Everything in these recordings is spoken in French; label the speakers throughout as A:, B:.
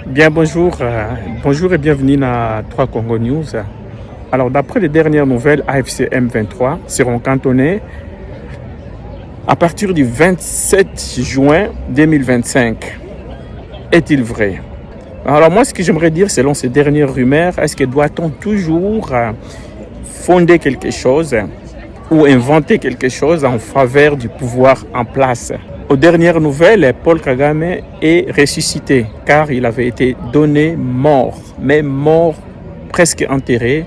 A: Bien, bonjour et bienvenue à 3 Congo News. Alors, d'après les dernières nouvelles, AFC M23 seront cantonnés à partir du 27 juin 2025. Est-il vrai? Alors moi, ce que j'aimerais dire, selon ces dernières rumeurs, est-ce que doit-on toujours fonder quelque chose ou inventer quelque chose en faveur du pouvoir en place? Aux dernières nouvelles, Paul Kagame est ressuscité car il avait été donné mort, mais mort presque enterré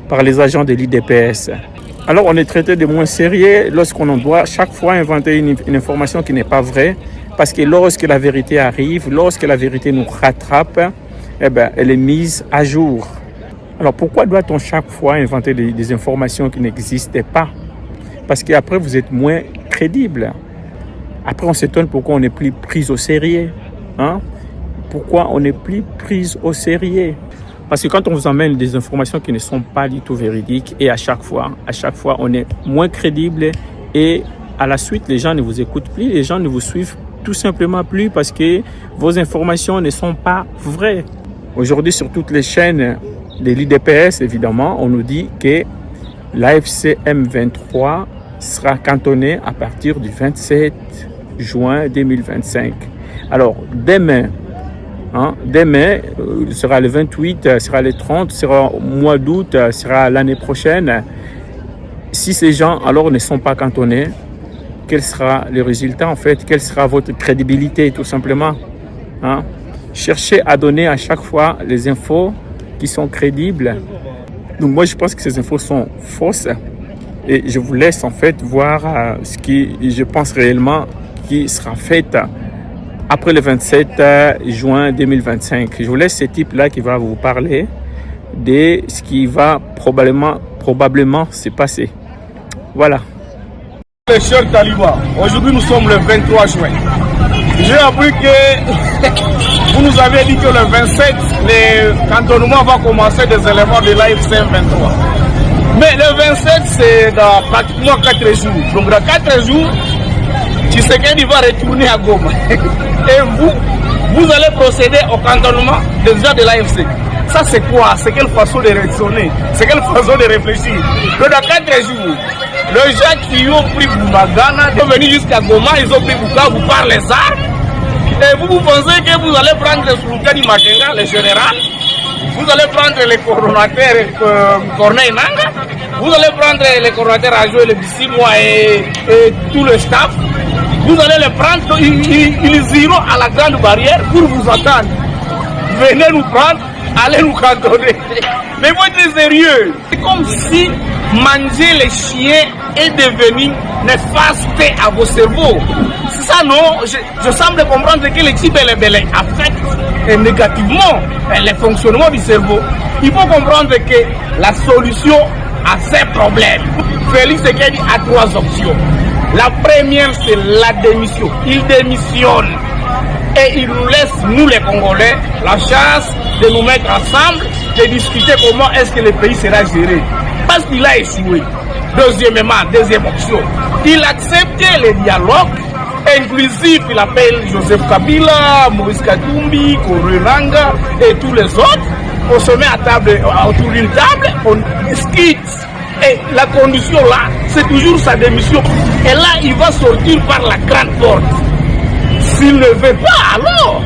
A: par les agents de l'IDPS. Alors on est traité de moins sérieux lorsqu'on doit chaque fois inventer une information qui n'est pas vraie, parce que lorsque la vérité arrive, lorsque la vérité nous rattrape, elle est mise à jour. Alors pourquoi doit-on chaque fois inventer des informations qui n'existaient pas? Parce qu'après vous êtes moins crédible. Après, on s'étonne pourquoi on n'est plus pris au sérieux. Pourquoi on n'est plus pris au sérieux? Parce que quand on vous emmène des informations qui ne sont pas du tout véridiques, et à chaque fois, on est moins crédible, et à la suite, les gens ne vous écoutent plus, les gens ne vous suivent tout simplement plus parce que vos informations ne sont pas vraies. Aujourd'hui, sur toutes les chaînes de l'IDPS, évidemment, on nous dit que l'AFC M23 sera cantonné à partir du 27 juin 2025. Alors, demain, sera le 28, sera le 30, sera au mois d'août, sera l'année prochaine. Si ces gens, alors, ne sont pas cantonnés, quel sera le résultat, en fait? Quelle sera votre crédibilité, tout simplement? Cherchez à donner à chaque fois les infos qui sont crédibles. Donc, moi, je pense que ces infos sont fausses. Et je vous laisse en fait voir ce qui, je pense réellement, qui sera fait après le 27 juin 2025. Je vous laisse ce type-là qui va vous parler de ce qui va probablement se passer. Voilà.
B: Les chers talibans, aujourd'hui nous sommes le 23 juin. J'ai appris que vous nous avez dit que le 27, le cantonnement va commencer des éléments de l'AFC 23. Mais le 27, c'est dans pratiquement 4 jours. Donc dans 4 jours, Tshisekedi va retourner à Goma. Et vous allez procéder au cantonnement des gens de l'AFC. Ça c'est quoi? C'est quelle façon de raisonner? C'est quelle façon de réfléchir? Donc dans 4 jours, les gens qui ont pris Boumagana, sont venus jusqu'à Goma, ils ont pris Bukavu par les armes. Et vous pensez que vous allez prendre Sultani Makenga, le général? Vous allez prendre les coordonnateurs Corneille Nanga, vous allez prendre les coordonnateurs Ajo, le Bissimoa et tout le staff. Vous allez les prendre, ils iront à la grande barrière pour vous attendre. Venez nous prendre, allez nous cantonner. Mais vous êtes sérieux? C'est comme si manger les chiens est devenu néfaste à vos cerveaux. C'est ça, non? Je semble comprendre que le type affecte négativement le fonctionnement du cerveau. Il faut comprendre que la solution à ces problèmes, Félix Tshisekedi a 3 options. La première, c'est la démission. Il démissionne et il nous laisse, nous les Congolais, la chance de nous mettre ensemble, de discuter comment est-ce que le pays sera géré. Parce qu'il a échoué. Deuxième option, il accepte les dialogues inclusif, il appelle Joseph Kabila, Maurice Katumbi, Corneille Nanga et tous les autres. On se met à table, autour d'une table, on discute. Et la condition là, c'est toujours sa démission. Et là, il va sortir par la grande porte. S'il ne veut pas, alors,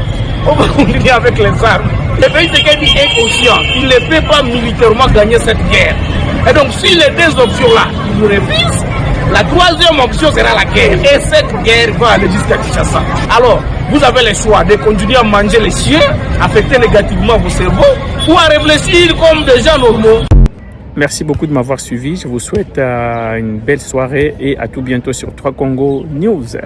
B: on va continuer avec les armes. Le pays est conscient, il ne peut pas militairement gagner cette guerre. Et donc, si les 2 options-là, ils refusent, la 3e option sera la guerre. Et cette guerre va aller jusqu'à Kinshasa. Alors, vous avez le choix de continuer à manger les chiens, affecter négativement vos cerveaux, ou à réfléchir comme des gens normaux.
A: Merci beaucoup de m'avoir suivi. Je vous souhaite une belle soirée et à tout bientôt sur 3 Congo News.